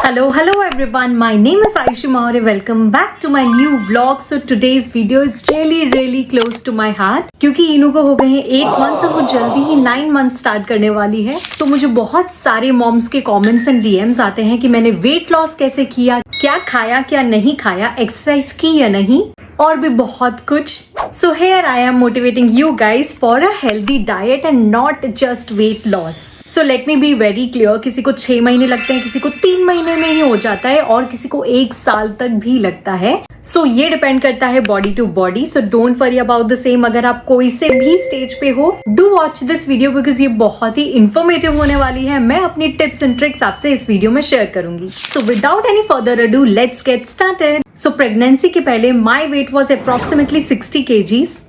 Hello everyone. My name is Ayushi Maure. Welcome back to my new vlog. So today's video is really close to my heart क्योंकि इनू को हो गए हैं 8 months और वो जल्दी ही 9 months स्टार्ट करने वाली है। तो मुझे बहुत सारे मॉम्स के कमेंट्स एंड डीएम्स आते हैं कि मैंने वेट लॉस कैसे किया, क्या खाया क्या नहीं खाया, एक्सरसाइज की या नहीं, और भी बहुत कुछ। So here I am motivating you guys for a healthy diet and not just weight loss. So let me be very clear, किसी को 6 महीने लगते हैं, किसी को 3 महीने में ही हो जाता है और किसी को 1 साल तक भी लगता है। So ये डिपेंड करता है body to body. So don't worry about the same। अगर आप कोई से भी स्टेज पे हो, do watch this video because ये बहुत ही इंफॉर्मेटिव होने वाली है। मैं अपनी टिप्स एंड ट्रिक्स आपसे इस वीडियो में शेयर करूंगी। So without any further ado, let's get started। So pregnancy के पहले my weight was approximately 60 kgs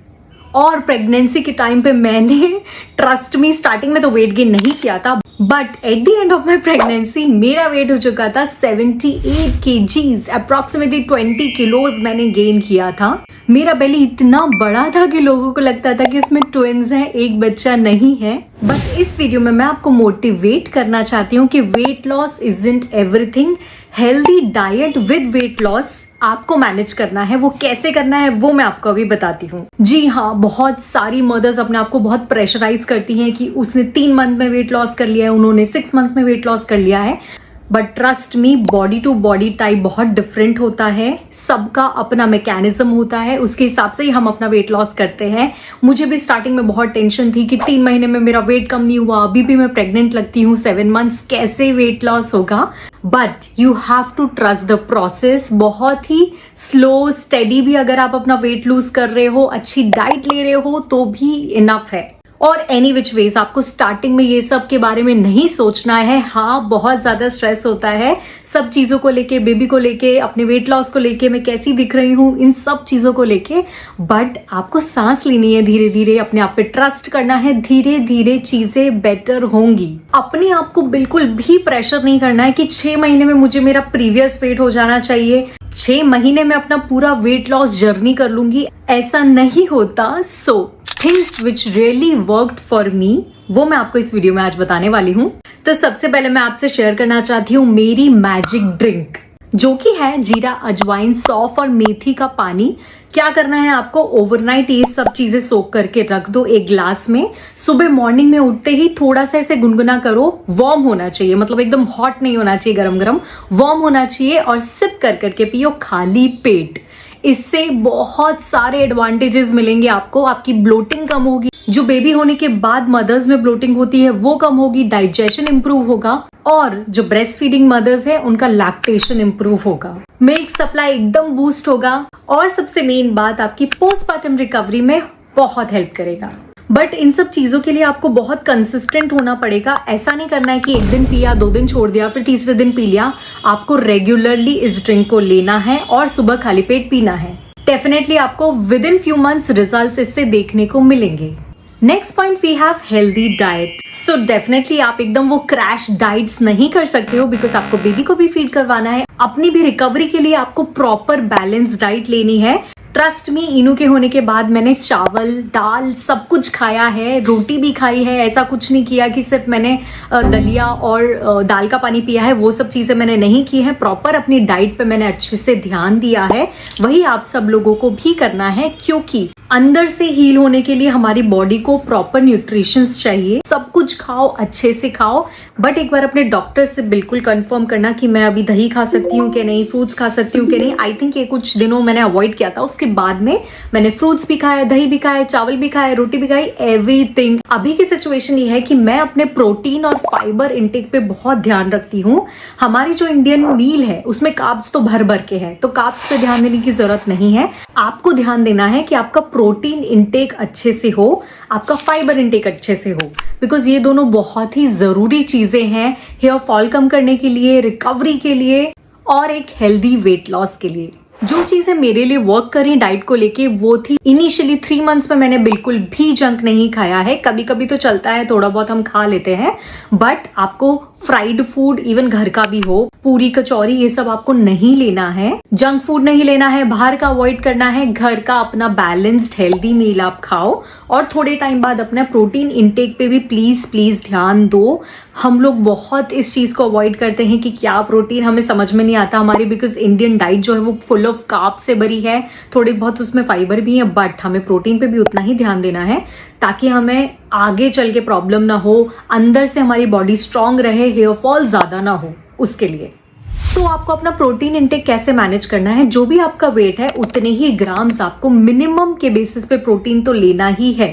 और प्रेगनेंसी के टाइम पे मैंने ट्रस्ट मी स्टार्टिंग में तो वेट गेन नहीं किया था, but at the end of my pregnancy मेरा वेट हो चुका था 78 kgs, अप्रोक्सीमेटली 20 किलोज मैंने गेन किया था। मेरा बेली इतना बड़ा था कि लोगों को लगता था कि इसमें ट्विंस हैं, एक बच्चा नहीं है। बट इस वीडियो में मैं आपको मोटिवेट करना चाहती हूँ कि weight loss isn't everything. Healthy diet with weight loss आपको मैनेज करना है। वो कैसे करना है वो मैं आपको अभी बताती हूँ। जी हाँ, बहुत सारी मदर्स अपने आप को बहुत प्रेशराइज करती हैं कि उसने 3 मंथ में वेट लॉस कर लिया है, उन्होंने 6 मंथ में वेट लॉस कर लिया है। But trust me, body to body type बहुत डिफरेंट होता है, सबका अपना मैकेनिज्म होता है, उसके हिसाब से ही हम अपना वेट लॉस करते हैं। मुझे भी स्टार्टिंग में बहुत टेंशन थी कि 3 महीने में मेरा वेट कम नहीं हुआ, अभी भी मैं प्रेग्नेंट लगती हूँ 7 मंथ्स, कैसे वेट लॉस होगा। But you have to trust the process. बहुत ही स्लो स्टेडी भी अगर आप अपना वेट लूज कर रहे हो, अच्छी डाइट ले रहे हो तो भी इनफ है। और एनी विच वेज आपको स्टार्टिंग में ये सब के बारे में नहीं सोचना है। हाँ, बहुत ज्यादा स्ट्रेस होता है सब चीजों को लेके, बेबी को लेके, अपने वेट लॉस को लेके, मैं कैसी दिख रही हूँ, इन सब चीजों को लेके। बट आपको सांस लेनी है, धीरे धीरे अपने आप पे ट्रस्ट करना है, धीरे धीरे चीजें बेटर होंगी। अपने आप को बिल्कुल भी प्रेशर नहीं करना है कि 6 महीने में मुझे मेरा प्रीवियस वेट हो जाना चाहिए, 6 महीने में अपना पूरा वेट लॉस जर्नी कर लूंगी, ऐसा नहीं होता। So things which really worked for me वो मैं आपको इस वीडियो में आज बताने वाली हूँ। तो सबसे पहले मैं आपसे शेयर करना चाहती हूँ मेरी मैजिक ड्रिंक, जो कि है जीरा, अजवाइन, सौंफ और मेथी का पानी। क्या करना है आपको, ओवरनाइट ये सब चीजें सोक करके रख दो एक ग्लास में। सुबह मॉर्निंग में उठते ही थोड़ा सा ऐसे गुनगुना करो, वार्म होना चाहिए, मतलब एकदम हॉट नहीं होना चाहिए, गरम गरम वार्म होना चाहिए, और सिप कर करके पियो खाली पेट। इससे बहुत सारे एडवांटेजेस मिलेंगे आपको। आपकी ब्लोटिंग कम होगी, जो बेबी होने के बाद मदर्स में ब्लोटिंग होती है वो कम होगी, डाइजेशन इंप्रूव होगा, और जो ब्रेस्ट फीडिंग मदर्स है उनका लैक्टेशन इंप्रूव होगा, मिल्क सप्लाई एकदम बूस्ट होगा, और सबसे मेन बात आपकी पोस्टपार्टम रिकवरी में बहुत हेल्प करेगा। बट इन सब चीजों के लिए आपको बहुत कंसिस्टेंट होना पड़ेगा। ऐसा नहीं करना है कि एक दिन पिया, 2 दिन छोड़ दिया, फिर तीसरे दिन पी लिया। आपको रेगुलरली इस ड्रिंक को लेना है और सुबह खाली पेट पीना है। डेफिनेटली आपको within few months results इससे देखने को मिलेंगे। Next point, we have healthy diet. So definitely आप एकदम वो क्रैश डाइट्स नहीं कर सकते हो, बिकॉज आपको बेबी को भी फीड करवाना है, अपनी भी रिकवरी के लिए आपको प्रॉपर बैलेंस डाइट लेनी है। ट्रस्ट मी, इनू के होने के बाद मैंने चावल, दाल सब कुछ खाया है, रोटी भी खाई है। ऐसा कुछ नहीं किया कि सिर्फ मैंने दलिया और दाल का पानी पिया है, वो सब चीजें मैंने नहीं की है। प्रॉपर अपनी डाइट पे मैंने अच्छे से ध्यान दिया है। वही आप सब लोगों को भी करना है, क्योंकि अंदर से हील होने के लिए हमारी बॉडी को प्रॉपर न्यूट्रिशंस चाहिए। सब कुछ खाओ, अच्छे से खाओ, बट एक बार अपने डॉक्टर से बिल्कुल कंफर्म करना कि मैं अभी दही खा सकती हूँ कि नहीं, फ्रूट्स खा सकती हूँ कि नहीं। आई थिंक ये कुछ दिनों मैंने अवॉइड किया था, उसके बाद में मैंने फ्रूट्स भी खाए, दही भी खाए, चावल भी खाए, रोटी भी खाई, एवरीथिंग। अभी की सिचुएशन ये है कि मैं अपने प्रोटीन और फाइबर इंटेक पे बहुत ध्यान रखती हूँ। हमारी जो इंडियन मील है उसमें कार्ब्स तो भर भर के है, तो कार्ब्स पे ध्यान देने की जरूरत नहीं है। आपको ध्यान देना है कि आपका प्रोटीन इंटेक अच्छे से हो, आपका फाइबर इंटेक अच्छे से हो, बिकॉज ये दोनों बहुत ही जरूरी चीजें हैं हेयर फॉल कम करने के लिए, रिकवरी के लिए, और एक हेल्दी वेट लॉस के लिए। जो चीजें मेरे लिए वर्क करी डाइट को लेके वो थी, इनिशियली 3 मंथ्स में मैंने बिल्कुल भी जंक नहीं खाया है। कभी कभी तो चलता है, थोड़ा बहुत हम खा लेते हैं, बट आपको फ्राइड फूड इवन घर का भी हो, पूरी कचौरी, ये सब आपको नहीं लेना है। जंक फूड नहीं लेना है, बाहर का अवॉइड करना है। घर का अपना बैलेंस्ड हेल्दी मील आप खाओ और थोड़े टाइम बाद अपना प्रोटीन इंटेक पे भी प्लीज प्लीज ध्यान दो। हम लोग बहुत इस चीज को अवॉइड करते हैं कि क्या प्रोटीन, हमें समझ में नहीं आता हमारी, बिकॉज इंडियन डाइट जो है वो फुल ऑफ कार्ब से भरी है, थोड़ी बहुत उसमें फाइबर भी है, बट हमें प्रोटीन पे भी उतना ही ध्यान देना है ताकि हमें आगे चल के प्रॉब्लम ना हो, अंदर से हमारी बॉडी स्ट्रांग रहे, हेयर फॉल ज्यादा ना हो उसके लिए। तो आपको अपना प्रोटीन इंटेक कैसे मैनेज करना है, जो भी आपका वेट है उतने ही ग्राम्स आपको मिनिमम के बेसिस पे प्रोटीन तो लेना ही है।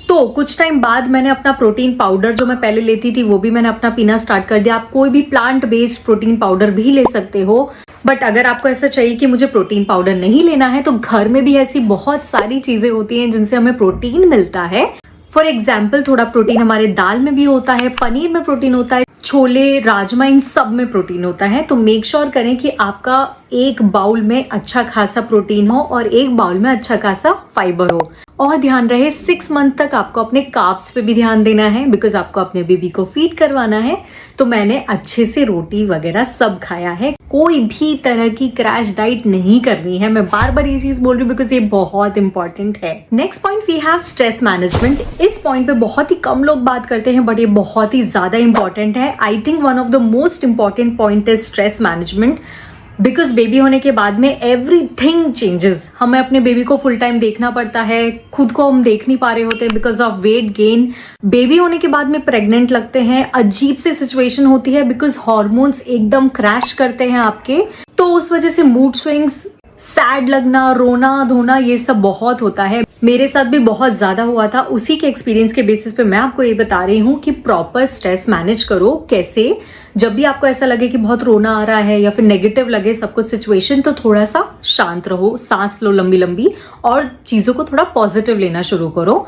तो कुछ टाइम बाद मैंने अपना प्रोटीन पाउडर जो मैं पहले लेती थी वो भी मैंने अपना पीना स्टार्ट कर दिया। आप कोई भी प्लांट बेस्ड प्रोटीन पाउडर भी ले सकते हो, बट अगर आपको ऐसा चाहिए कि मुझे प्रोटीन पाउडर नहीं लेना है तो घर में भी ऐसी बहुत सारी चीजें होती हैं जिनसे हमें प्रोटीन मिलता है। फॉर एग्जाम्पल, थोड़ा प्रोटीन हमारे दाल में भी होता है, पनीर में प्रोटीन होता है, छोले, राजमा, इन सब में प्रोटीन होता है। तो मेक श्योर करें कि आपका एक बाउल में अच्छा खासा प्रोटीन हो और एक बाउल में अच्छा खासा फाइबर हो। और ध्यान रहे 6 मंथ तक आपको अपने कार्ब्स पे भी ध्यान देना है, बिकॉज आपको अपने बेबी को फीड करवाना है। तो मैंने अच्छे से रोटी वगैरह सब खाया है, कोई भी तरह की क्रैश डाइट नहीं करनी है। मैं बार बार ये चीज बोल रही हूँ बिकॉज ये बहुत इंपॉर्टेंट है। Next point we have stress management. इस पॉइंट पे बहुत ही कम लोग बात करते हैं, बट ये बहुत ही ज्यादा इंपॉर्टेंट है। I think one of the most important point is stress management, because baby होने के बाद में एवरीथिंग चेंजेस। हमें अपने बेबी को फुल टाइम देखना पड़ता है, खुद को हम देख नहीं पा रहे होते because of weight gain. Baby होने के बाद में प्रेग्नेंट लगते हैं, अजीब सी सिचुएशन होती है बिकॉज हार्मोन्स एकदम क्रैश करते हैं आपके, तो उस वजह से मूड स्विंग्स, सैड लगना, रोना धोना, ये सब बहुत होता है। मेरे साथ भी बहुत ज्यादा हुआ था। उसी के एक्सपीरियंस के बेसिस पे मैं आपको ये बता रही हूँ कि प्रॉपर स्ट्रेस मैनेज करो कैसे। जब भी आपको ऐसा लगे कि बहुत रोना आ रहा है या फिर नेगेटिव लगे सब कुछ सिचुएशन, तो थोड़ा सा शांत रहो, सांस लो लंबी लंबी और चीजों को थोड़ा पॉजिटिव लेना शुरू करो।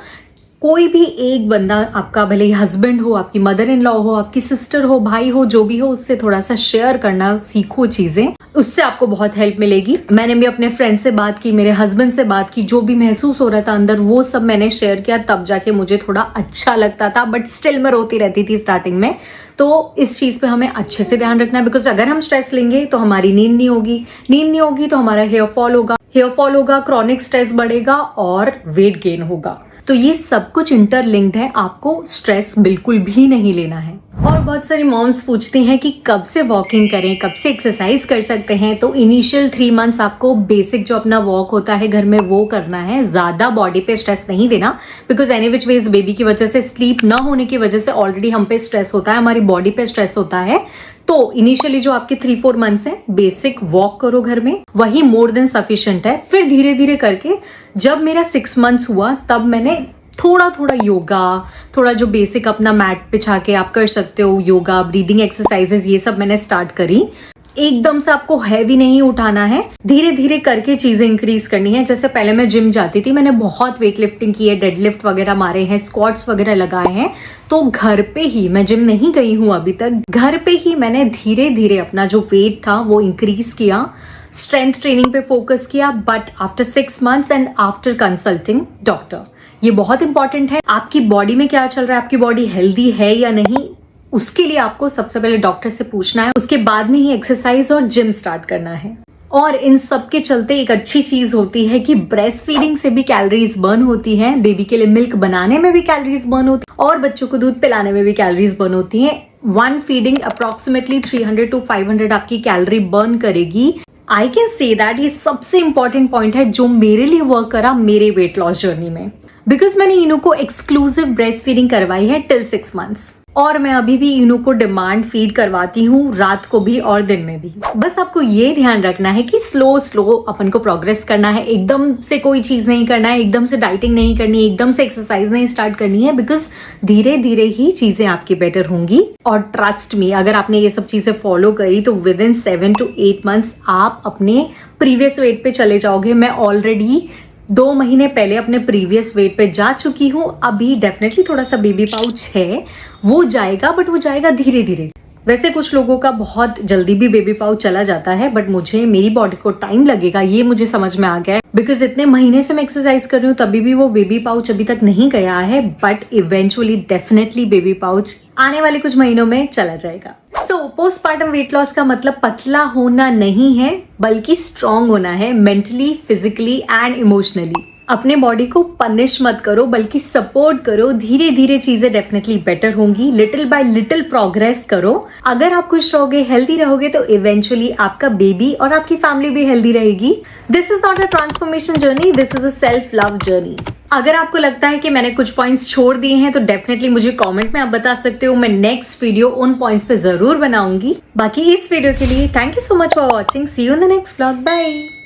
कोई भी एक बंदा, आपका भले ही हस्बैंड हो, आपकी मदर इन लॉ हो, आपकी सिस्टर हो, भाई हो, जो भी हो, उससे थोड़ा सा शेयर करना सीखो चीजें, उससे आपको बहुत हेल्प मिलेगी। मैंने भी अपने फ्रेंड से बात की, मेरे हस्बैंड से बात की, जो भी महसूस हो रहा था अंदर वो सब मैंने शेयर किया, तब जाके मुझे थोड़ा अच्छा लगता था। बट स्टिल मैं रोती रहती थी स्टार्टिंग में। तो इस चीज पे हमें अच्छे से ध्यान रखना है, बिकॉज अगर हम स्ट्रेस लेंगे तो हमारी नींद नहीं होगी, नींद नहीं होगी तो हमारा हेयर फॉल होगा, क्रॉनिक स्ट्रेस बढ़ेगा और वेट गेन होगा। तो ये सब कुछ इंटरलिंक्ड है, आपको स्ट्रेस बिल्कुल भी नहीं लेना है। और बहुत सारी मॉम्स पूछती हैं कि कब से वॉकिंग करें, कब से एक्सरसाइज कर सकते हैं। तो इनिशियल 3 मंथ्स आपको बेसिक जो अपना वॉक होता है घर में वो करना है, ज्यादा बॉडी पे स्ट्रेस नहीं देना, because any which ways baby की वजह से, स्लीप ना होने की वजह से ऑलरेडी हम पे स्ट्रेस होता है, हमारी बॉडी पे स्ट्रेस होता है। तो इनिशियली जो आपके 3-4 मंथ्स है, बेसिक वॉक करो घर में, वही मोर देन सफिशिएंट है। फिर धीरे धीरे करके जब मेरा 6 मंथ्स हुआ तब मैंने थोड़ा थोड़ा योगा, थोड़ा जो बेसिक अपना मैट बिछा के आप कर सकते हो, योगा, ब्रीदिंग एक्सरसाइजेस, ये सब मैंने स्टार्ट करी। एकदम से आपको हैवी नहीं उठाना है, धीरे धीरे करके चीजें इंक्रीज करनी है। जैसे पहले मैं जिम जाती थी, मैंने बहुत वेट लिफ्टिंग की है, डेडलिफ्ट वगैरह मारे हैं, स्क्वाट्स वगैरह लगाए हैं। तो घर पे ही, मैं जिम नहीं गई हूं अभी तक, घर पे ही मैंने धीरे धीरे अपना जो वेट था वो इंक्रीज किया, स्ट्रेंथ ट्रेनिंग पे फोकस किया। But after 6 months and after consulting doctor, ये बहुत इंपॉर्टेंट है। आपकी बॉडी में क्या चल रहा है, आपकी बॉडी हेल्दी है या नहीं, उसके लिए आपको सबसे पहले डॉक्टर से पूछना है, उसके बाद में ही एक्सरसाइज और जिम स्टार्ट करना है। और इन सब के चलते एक अच्छी चीज होती है कि ब्रेस्ट फीडिंग से भी कैलोरीज बर्न होती है, बेबी के लिए मिल्क बनाने में भी कैलोरीज बर्न होती है और बच्चों को दूध पिलाने में भी कैलोरीज बर्न होती है। 1 फीडिंग अप्रोक्सीमेटली 300 to 500 आपकी कैलोरी बर्न करेगी। आई कैन से दैट ये सबसे इंपॉर्टेंट पॉइंट है जो मेरे लिए वर्क करा मेरे वेट लॉस जर्नी में, बिकॉज मैंने इनू को एक्सक्लूसिव ब्रेस्ट फीडिंग करवाई है टिल 6 मंथ्स, और मैं अभी भी इनू को डिमांड फीड करवाती हूँ, रात को भी और दिन में भी। बस आपको ये ध्यान रखना है कि स्लो स्लो अपन को प्रोग्रेस करना है, एकदम से कोई चीज नहीं करना है, एकदम से डाइटिंग नहीं करनी, एकदम से एक्सरसाइज नहीं स्टार्ट करनी है, बिकॉज धीरे धीरे ही चीजें आपकी बेटर होंगी। और ट्रस्ट मी, अगर आपने ये सब चीजें फॉलो करी तो विद इन 7 to 8 मंथ्स आप अपने प्रीवियस वेट पे चले जाओगे। मैं ऑलरेडी 2 महीने पहले अपने प्रीवियस वेट पे जा चुकी हूँ। अभी डेफिनेटली थोड़ा सा बेबी पाउच है, वो जाएगा, बट वो जाएगा धीरे धीरे। वैसे कुछ लोगों का बहुत जल्दी भी बेबी पाउच चला जाता है, बट मुझे, मेरी बॉडी को टाइम लगेगा, ये मुझे समझ में आ गया है। बिकॉज इतने महीने से मैं एक्सरसाइज कर रही हूँ तभी भी वो बेबी पाउच अभी तक नहीं गया है, but eventually definitely baby pouch आने वाले कुछ महीनों में चला जाएगा। सो पोस्टपार्टम वेट लॉस का मतलब पतला होना नहीं है, बल्कि स्ट्रांग होना है, मेंटली, फिजिकली एंड इमोशनली। अपने बॉडी को पनिश मत करो, बल्कि सपोर्ट करो। धीरे धीरे चीजें डेफिनेटली बेटर होंगी। लिटिल बाय लिटिल प्रोग्रेस करो। अगर आप खुश रहोगे, हेल्दी रहोगे, तो इवेंचुअली आपका बेबी और आपकी फैमिली भी हेल्दी रहेगी। This is not a transformation journey, this is a self love journey. अगर आपको लगता है कि मैंने कुछ पॉइंट्स छोड़ दिए हैं तो डेफिनेटली मुझे कमेंट में आप बता सकते हो। मैं नेक्स्ट वीडियो उन पॉइंट्स पे जरूर बनाऊंगी। बाकी इस वीडियो के लिए thank you so much for watching. See you in the next vlog. Bye.